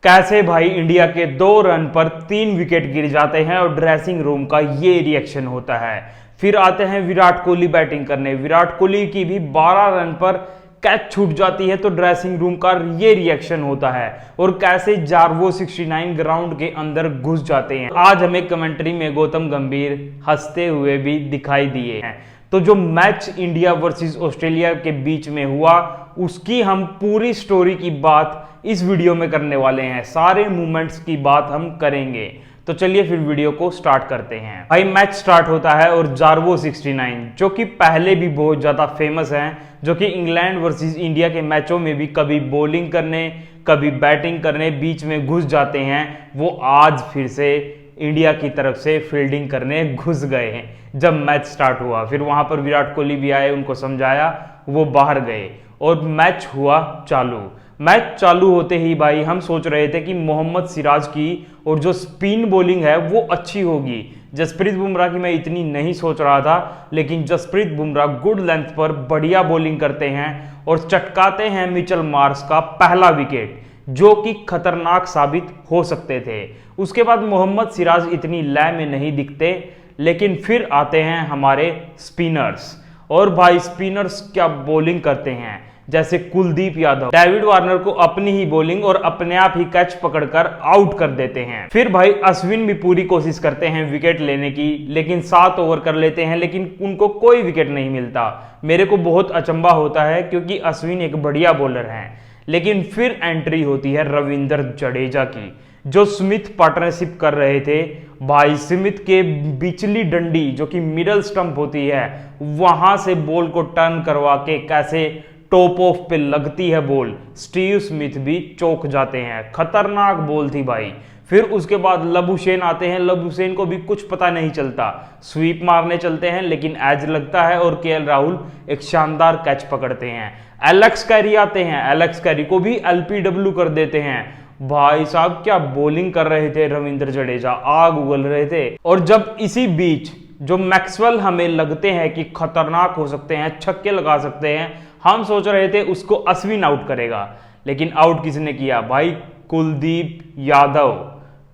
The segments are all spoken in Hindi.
कैसे भाई इंडिया के 2 रन पर 3 विकेट गिर जाते हैं और ड्रेसिंग रूम का ये रिएक्शन होता है। फिर आते हैं विराट कोहली बैटिंग करने। विराट कोहली की भी 12 रन पर कैच छूट जाती है तो ड्रेसिंग रूम का ये रिएक्शन होता है और कैसे जार्वो 69 ग्राउंड के अंदर घुस जाते हैं। आज हमें कमेंट्री में गौतम गंभीर हंसते हुए भी दिखाई दिए हैं। तो जो मैच इंडिया वर्सेस ऑस्ट्रेलिया के बीच में हुआ उसकी हम पूरी स्टोरी की बात इस वीडियो में करने वाले हैं। सारे मूवमेंट्स की बात हम करेंगे। तो चलिए फिर वीडियो को स्टार्ट करते हैं। भाई मैच स्टार्ट होता है और जार्वो 69 जो कि पहले भी बहुत ज्यादा फेमस हैं, जो कि इंग्लैंड वर्सेस इंडिया के मैचों में भी कभी बॉलिंग करने कभी बैटिंग करने बीच में घुस जाते हैं, वो आज फिर से इंडिया की तरफ से फील्डिंग करने घुस गए हैं। जब मैच स्टार्ट हुआ फिर वहां पर विराट कोहली भी आए, उनको समझाया, वो बाहर गए और मैच हुआ चालू। मैच चालू होते ही भाई हम सोच रहे थे कि मोहम्मद सिराज की और जो स्पिन बॉलिंग है वो अच्छी होगी। जसप्रीत बुमराह की मैं इतनी नहीं सोच रहा था, लेकिन जसप्रीत बुमराह गुड लेंथ पर बढ़िया बॉलिंग करते हैं और चटकाते हैं मिचेल मार्श का पहला विकेट, जो कि खतरनाक साबित हो सकते थे। उसके बाद मोहम्मद सिराज इतनी लय में नहीं दिखते, लेकिन फिर आते हैं हमारे स्पिनर्स और भाई स्पिनर्स क्या बॉलिंग करते हैं। जैसे कुलदीप यादव डेविड वार्नर को अपनी ही बॉलिंग और अपने आप ही कैच पकड़कर आउट कर देते हैं। फिर भाई अश्विन भी पूरी कोशिश करते हैं विकेट लेने की, लेकिन 7 ओवर कर लेते हैं, लेकिन उनको कोई विकेट नहीं मिलता। मेरे को बहुत अचंभा होता है क्योंकि अश्विन एक बढ़िया बॉलर हैं। लेकिन फिर एंट्री होती है रविंद्र जडेजा की, जो स्मिथ पार्टनरशिप कर रहे थे। भाई स्मिथ के बिचली डंडी जो कि मिडल स्टंप होती है वहां से बॉल को टर्न करवा के कैसे टॉप ऑफ पे लगती है बॉल, स्टीव स्मिथ भी चौंक जाते हैं। खतरनाक बॉल थी भाई। फिर उसके बाद लबुशेन आते हैं। लबुशेन को भी कुछ पता नहीं चलता, स्वीप मारने चलते हैं लेकिन एज लगता है और केएल राहुल एक शानदार कैच पकड़ते हैं। एलेक्स कैरी आते हैं, एलेक्स कैरी को भी एलपीडब्ल्यू कर देते हैं। भाई साहब क्या बॉलिंग कर रहे थे रविंद्र जडेजा, आग उगल रहे थे। और जब इसी बीच जो मैक्सवेल हमें लगते हैं कि खतरनाक हो सकते हैं, छक्के लगा सकते हैं, हम सोच रहे थे उसको अश्विन आउट करेगा, लेकिन आउट किसने किया भाई? कुलदीप यादव।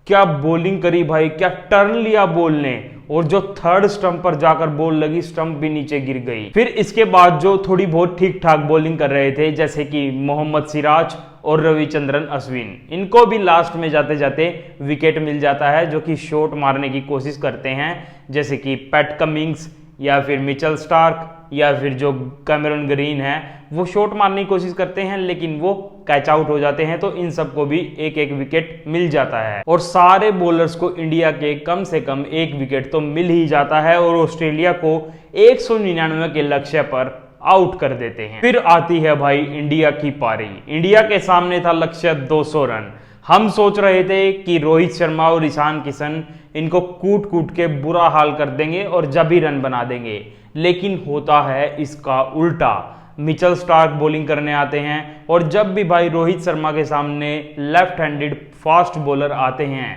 क्या बॉलिंग करी भाई, क्या टर्न लिया बॉल ने, और जो थर्ड स्टंप पर जाकर बॉल लगी स्टंप भी नीचे गिर गई। फिर इसके बाद जो थोड़ी बहुत ठीक ठाक बॉलिंग कर रहे थे जैसे कि मोहम्मद सिराज और रविचंद्रन अश्विन, इनको भी लास्ट में जाते जाते विकेट मिल जाता है, जो कि शॉट मारने की कोशिश करते हैं जैसे कि पैट कमिंग्स या फिर मिचेल स्टार्क या फिर जो कैमरन ग्रीन है, वो शॉट मारने की कोशिश करते हैं लेकिन वो कैच आउट हो जाते हैं। तो इन सबको भी एक एक विकेट मिल जाता है और सारे बॉलर्स को इंडिया के कम से कम 1 विकेट तो मिल ही जाता है और ऑस्ट्रेलिया को 199 के लक्ष्य पर आउट कर देते हैं। फिर आती है भाई इंडिया की पारी। इंडिया के सामने था लक्ष्य 200 रन। हम सोच रहे थे कि रोहित शर्मा और ईशान किशन इनको कूट कूट के बुरा हाल कर देंगे और जब ही रन बना देंगे, लेकिन होता है इसका उल्टा। मिचेल स्टार्क बॉलिंग करने आते हैं और जब भी भाई रोहित शर्मा के सामने लेफ्ट हैंडेड फास्ट बॉलर आते हैं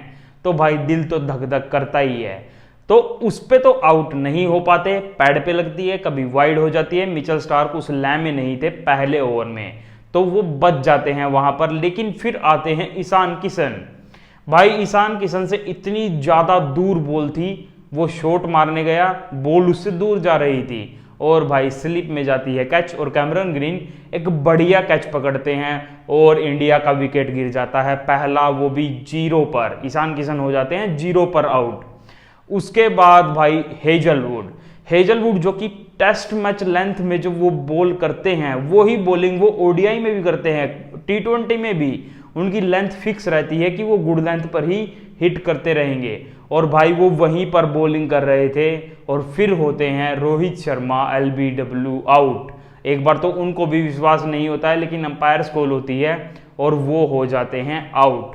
तो भाई दिल तो धक धक करता ही है। तो उस पे तो आउट नहीं हो पाते, पैड पे लगती है, कभी वाइड हो जाती है। मिचेल स्टार्क उस लय में नहीं थे पहले ओवर में, तो वो बच जाते हैं वहां पर। लेकिन फिर आते हैं ईशान किशन। भाई ईशान किशन से इतनी ज्यादा दूर बॉल थी, वो शॉट मारने गया, बॉल उससे दूर जा रही थी और भाई स्लिप में जाती है कैच और कैमरन ग्रीन एक बढ़िया कैच पकड़ते हैं और इंडिया का विकेट गिर जाता है पहला, वो भी 0 पर। ईशान किशन हो जाते हैं 0 पर आउट। उसके बाद भाई हेजलवुड जो कि टेस्ट मैच लेंथ में जो वो बॉल करते हैं वही बॉलिंग वो ओडीआई में भी करते हैं, टी20 में भी उनकी लेंथ फिक्स रहती है कि वो गुड लेंथ पर ही हिट करते रहेंगे। और भाई वो वहीं पर बॉलिंग कर रहे थे और फिर होते हैं रोहित शर्मा एलबीडब्ल्यू आउट। एक बार तो उनको भी विश्वास नहीं होता है, लेकिन अंपायर्स कॉल होती है और वो हो जाते हैं आउट।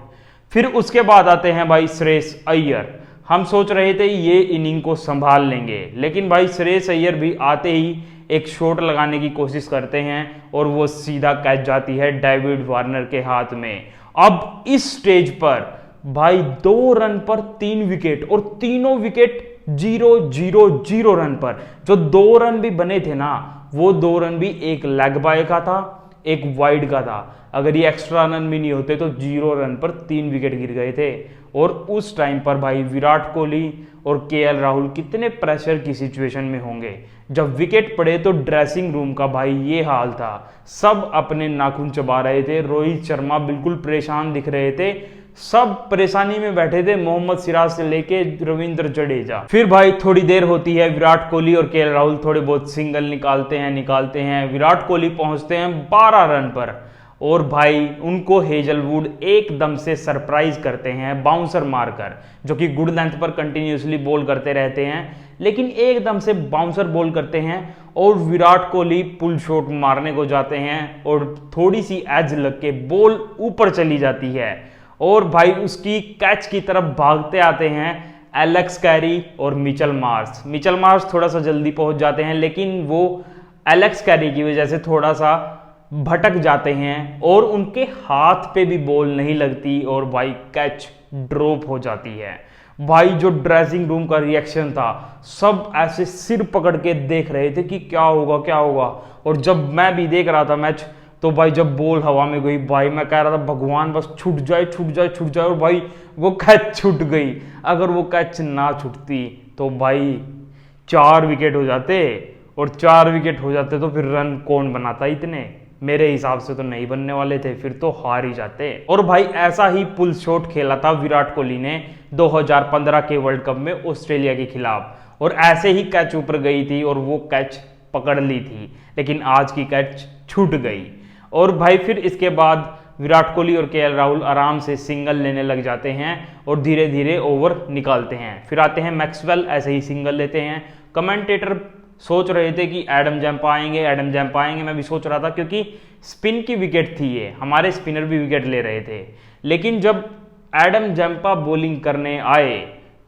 फिर उसके बाद आते हैं भाई श्रेयस अय्यर। हम सोच रहे थे ये इनिंग को संभाल लेंगे, लेकिन भाई श्रेयस अय्यर भी आते ही एक शॉट लगाने की कोशिश करते हैं और वो सीधा कैच जाती है डेविड वार्नर के हाथ में। अब इस स्टेज पर भाई 2 रन पर 3 विकेट और तीनों विकेट 0-0-0 रन पर। जो 2 रन भी बने थे ना, वो 2 रन भी एक लेग बाय का था, एक वाइड का था। अगर ये एक्स्ट्रा रन भी नहीं होते तो 0 रन पर 3 विकेट गिर गए थे। और उस टाइम पर भाई विराट कोहली और केएल राहुल कितने प्रेशर की सिचुएशन में होंगे। जब विकेट पड़े तो ड्रेसिंग रूम का भाई ये हाल था, सब अपने नाखून चबा रहे थे। रोहित शर्मा बिल्कुल परेशान दिख रहे थे, सब परेशानी में बैठे थे, मोहम्मद सिराज से लेके रविंद्र जडेजा। फिर भाई थोड़ी देर होती है, विराट कोहली और केएल राहुल थोड़े बहुत सिंगल निकालते हैं। विराट कोहली पहुंचते हैं 12 रन पर और भाई उनको हेजलवुड एकदम से सरप्राइज करते हैं बाउंसर मारकर, जो कि गुड लेंथ पर कंटिन्यूसली बॉल करते रहते हैं, लेकिन एकदम से बाउंसर बॉल करते हैं और विराट कोहली पुल शॉट मारने को जाते हैं और थोड़ी सी एज लग के बॉल ऊपर चली जाती है और भाई उसकी कैच की तरफ भागते आते हैं एलेक्स कैरी और मिचेल मार्श थोड़ा सा जल्दी पहुंच जाते हैं, लेकिन वो एलेक्स कैरी की वजह से थोड़ा सा भटक जाते हैं और उनके हाथ पे भी बॉल नहीं लगती और भाई कैच ड्रॉप हो जाती है। भाई जो ड्रेसिंग रूम का रिएक्शन था, सब ऐसे सिर पकड़ के देख रहे थे कि क्या होगा। और जब मैं भी देख रहा था मैच, तो भाई जब बॉल हवा में गई, भाई मैं कह रहा था भगवान बस छूट जाए और भाई वो कैच छूट गई। अगर वो कैच ना छूटती तो भाई 4 विकेट हो जाते और 4 विकेट हो जाते तो फिर रन कौन बनाता इतने, मेरे हिसाब से तो नहीं बनने वाले थे, फिर तो हार ही जाते। और भाई ऐसा ही पुल शॉट खेला था विराट कोहली ने 2015 के वर्ल्ड कप में ऑस्ट्रेलिया के खिलाफ, और ऐसे ही कैच ऊपर गई थी और वो कैच पकड़ ली थी, लेकिन आज की कैच छूट गई। और भाई फिर इसके बाद विराट कोहली और केएल राहुल आराम से सिंगल लेने लग जाते हैं और धीरे धीरे ओवर निकालते हैं। फिर आते हैं मैक्सवेल, ऐसे ही सिंगल लेते हैं। कमेंटेटर सोच रहे थे कि एडम जैम्पा आएंगे, मैं भी सोच रहा था क्योंकि स्पिन की विकेट थी ये, हमारे स्पिनर भी विकेट ले रहे थे। लेकिन जब एडम जैम्पा बॉलिंग करने आए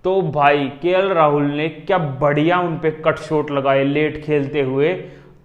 तो भाई केएल राहुल ने क्या बढ़िया उन पे कट शॉट लगाए, लेट खेलते हुए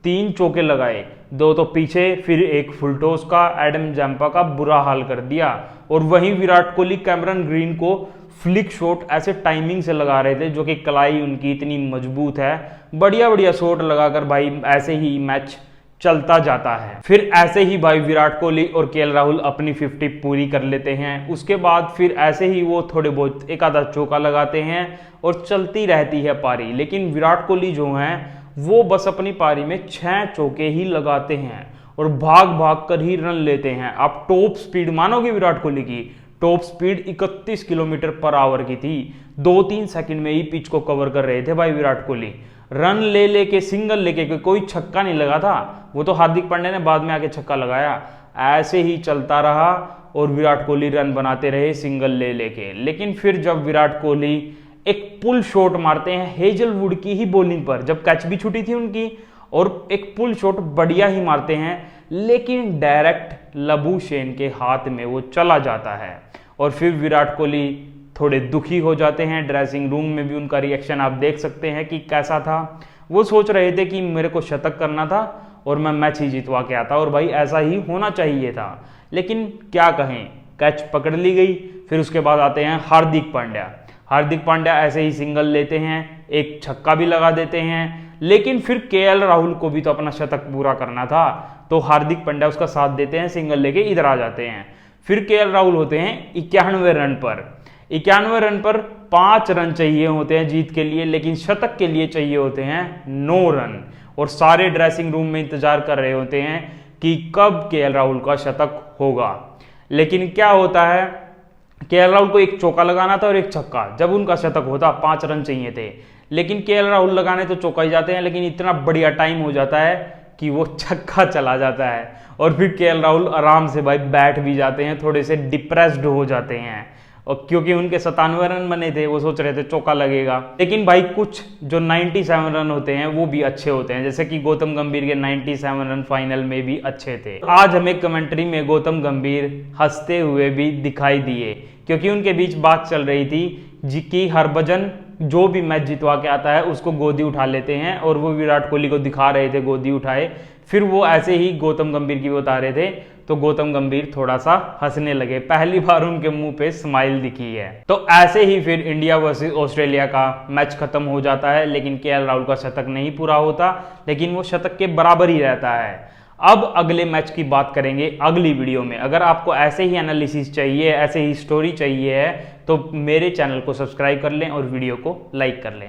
3 चौके लगाए, 2 तो पीछे, फिर एक फुल टॉस का एडम जैम्पा का बुरा हाल कर दिया। और वहीं विराट कोहली कैमरन ग्रीन को फ्लिक शॉट ऐसे टाइमिंग से लगा रहे थे, जो कि कलाई उनकी इतनी मजबूत है, बढ़िया शॉट लगाकर भाई ऐसे ही मैच चलता जाता है। फिर ऐसे ही भाई विराट कोहली और केएल राहुल अपनी 50 पूरी कर लेते हैं। उसके बाद फिर ऐसे ही वो थोड़े बहुत एक आधा चौका लगाते हैं और चलती रहती है पारी। लेकिन विराट कोहली जो हैं वो बस अपनी पारी में 6 चौके ही लगाते हैं और भाग कर ही रन लेते हैं। आप टॉप स्पीड मानोगे विराट कोहली की, top speed 31 kilometre per hour की थी। 2-3 सेकंड में ही पिच को कवर कर रहे थे भाई विराट कोहली। रन ले सिंगल लेके कोई छक्का नहीं लगा था, वो तो हार्दिक पांड्या ने बाद में आके छक्का लगाया। ऐसे ही चलता रहा और विराट कोहली रन बनाते रहे सिंगल लेके। लेकिन फिर जब विराट कोहली एक पुल शॉट मारते हैं हेजलवुड की ही बॉलिंग पर, जब कैच भी छूटी थी उनकी, और एक पुल शॉट बढ़िया ही मारते हैं, लेकिन डायरेक्ट लबूशेन के हाथ में वो चला जाता है। और फिर विराट कोहली थोड़े दुखी हो जाते हैं। ड्रेसिंग रूम में भी उनका रिएक्शन आप देख सकते हैं कि कैसा था। वो सोच रहे थे कि मेरे को शतक करना था और मैं मैच ही जितवा के आता, और भाई ऐसा ही होना चाहिए था। लेकिन क्या कहें, कैच पकड़ ली गई। फिर उसके बाद आते हैं हार्दिक पांड्या ऐसे ही सिंगल लेते हैं, एक छक्का भी लगा देते हैं। लेकिन फिर केएल राहुल को भी तो अपना शतक पूरा करना था, तो हार्दिक पांड्या उसका साथ देते हैं, सिंगल लेके इधर आ जाते हैं। फिर केएल राहुल होते हैं 91 रन पर। 91 रन पर 5 रन चाहिए होते हैं जीत के लिए, लेकिन शतक के लिए चाहिए होते हैं 9 रन। और सारे ड्रेसिंग रूम में इंतजार कर रहे होते हैं कि कब केएल राहुल का शतक होगा। लेकिन क्या होता है, केएल राहुल को एक चौका लगाना था और एक छक्का। जब उनका शतक होता 5 रन चाहिए थे, लेकिन केएल राहुल लगाने तो चौका ही जाते हैं, लेकिन इतना बढ़िया टाइम हो जाता है कि वो छक्का चला जाता है। और फिर केएल राहुल आराम से भाई बैठ भी जाते हैं, थोड़े से डिप्रेस्ड हो जाते हैं, और क्योंकि उनके 97 रन बने थे, वो सोच रहे थे चौका लगेगा। लेकिन भाई कुछ जो 97 रन होते हैं वो भी अच्छे होते हैं, जैसे कि गौतम गंभीर के 97 रन फाइनल में भी अच्छे थे। आज हमें कमेंट्री में गौतम गंभीर हंसते हुए भी दिखाई दिए, क्योंकि उनके बीच बात चल रही थी जी कि हरभजन जो भी मैच जितवा के आता है उसको गोदी उठा लेते हैं, और वो विराट कोहली को दिखा रहे थे गोदी उठाए। फिर वो ऐसे ही गौतम गंभीर की बता रहे थे, तो गौतम गंभीर थोड़ा सा हंसने लगे। पहली बार उनके मुंह पे स्माइल दिखी है। तो ऐसे ही फिर इंडिया वर्सेस ऑस्ट्रेलिया का मैच खत्म हो जाता है, लेकिन केएल राहुल का शतक नहीं पूरा होता, लेकिन वो शतक के बराबर ही रहता है। अब अगले मैच की बात करेंगे अगली वीडियो में। अगर आपको ऐसे ही एनालिसिस चाहिए, ऐसे ही स्टोरी चाहिए है, तो मेरे चैनल को सब्सक्राइब कर लें और वीडियो को लाइक कर लें।